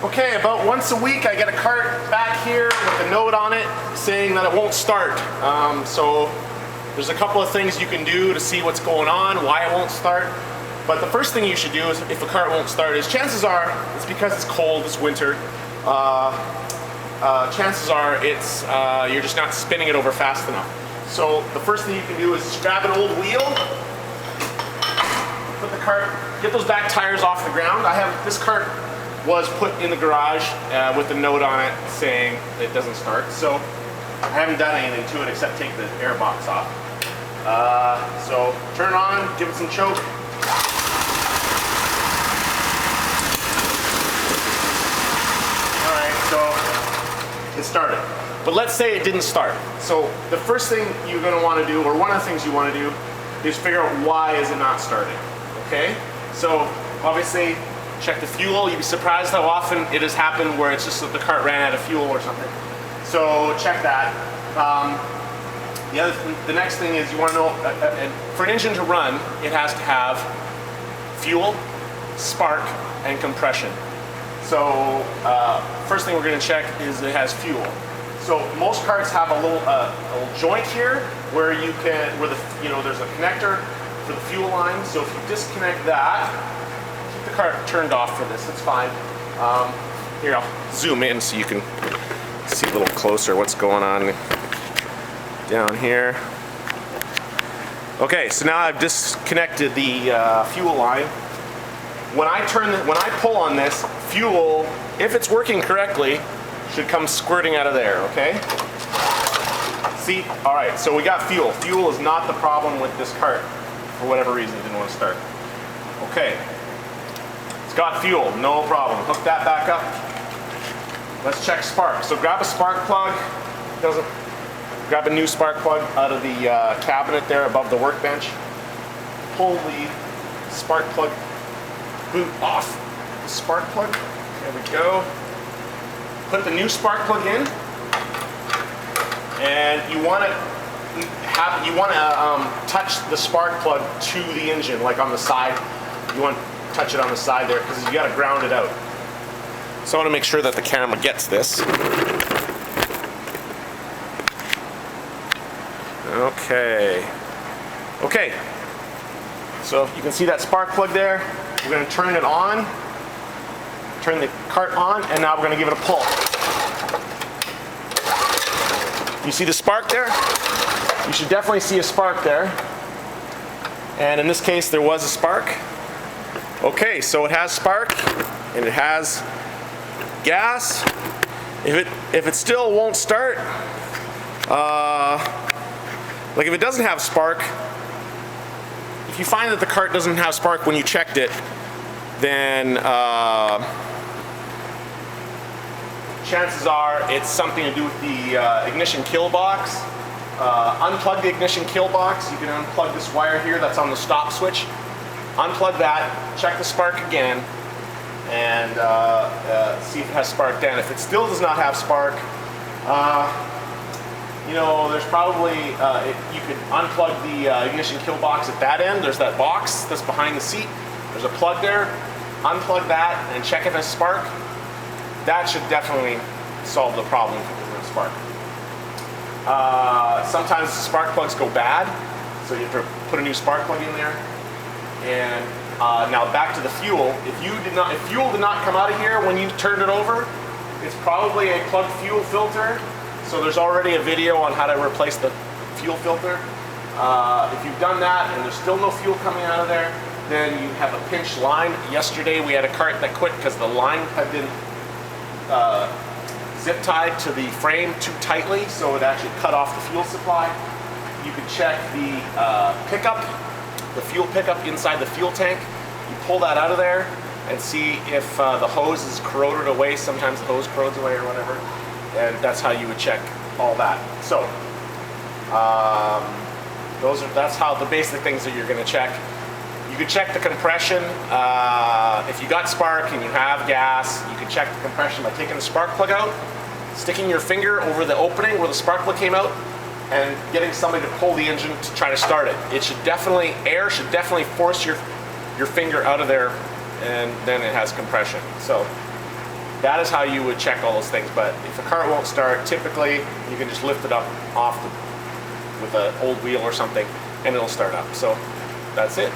Okay, about once a week I get a cart back here with a note on it saying that it won't start. So there's a couple of things you can do to see what's going on, why it won't start. But the first thing you should do is, if a cart won't start, is chances are it's because it's cold, it's winter. Chances are it's you're just not spinning it over fast enough. So the first thing you can do is just grab an old wheel, put the cart, get those back tires off the ground. This cart was put in the garage with a note on it saying it doesn't start. So I haven't done anything to it except take the air box off. So turn it on, give it some choke. Alright, so it started. But let's say it didn't start. So the first thing you're going to want to do, or one of the things you want to do, is figure out why is it not starting. Okay? So obviously check the fuel. You'd be surprised how often it has happened where it's just that the cart ran out of fuel or something. So check that. The next thing is you want to know, for an engine to run, it has to have fuel, spark, and compression. So first thing we're going to check is it has fuel. So most carts have a little joint here where there's a connector for the fuel line. So if you disconnect that, keep the cart turned off for this. It's fine. Here, I'll zoom in so you can see a little closer what's going on down here. Okay, so now I've disconnected the fuel line. When I pull on this, fuel, if it's working correctly, should come squirting out of there, okay? See? Alright, so we got fuel. Fuel is not the problem with this cart. For whatever reason, it didn't want to start. Okay. It's got fuel, no problem. Hook that back up. Let's check spark. So grab a spark plug. Grab a new spark plug out of the cabinet there above the workbench. Pull the spark plug boot off the spark plug. There we go. Put the new spark plug in, and you want to touch the spark plug to the engine, like on the side. You want to touch it on the side there because you got to ground it out. So I want to make sure that the camera gets this. Okay. Okay. So you can see that spark plug there. We're going to turn it on. Turn the cart on, and now we're going to give it a pull. You see the spark there? You should definitely see a spark there. And in this case, there was a spark. Okay, so it has spark, and it has gas. If it still won't start, like if it doesn't have spark, if you find that the cart doesn't have spark when you checked it, then chances are it's something to do with the ignition kill box. Unplug the ignition kill box. You can unplug this wire here that's on the stop switch. Unplug that, check the spark again, and see if it has spark then. If it still does not have spark, there's probably, you could unplug the ignition kill box at that end. There's that box that's behind the seat. There's a plug there. Unplug that and check if it has spark. That should definitely solve the problem if it doesn't have spark. Sometimes spark plugs go bad, so you have to put a new spark plug in there. And now back to the fuel. If fuel did not come out of here when you turned it over, it's probably a plugged fuel filter. So there's already a video on how to replace the fuel filter. If you've done that and there's still no fuel coming out of there, then you have a pinch line. Yesterday we had a cart that quit because the line had been zip tied to the frame too tightly, so it actually cut off the fuel supply. You can check the pickup, the fuel pickup inside the fuel tank. You pull that out of there and see if the hose is corroded away. Sometimes the hose corrodes away or whatever, and that's how you would check all that. So that's how the basic things that you're going to check. You could check the compression. If you got spark and you have gas, you can check the compression by taking the spark plug out, sticking your finger over the opening where the spark plug came out, and getting somebody to pull the engine to try to start it. Air should definitely force your finger out of there, and then it has compression. So That is how you would check all those things. But if a cart won't start, typically you can just lift it up with an old wheel or something and it'll start up. So that's it.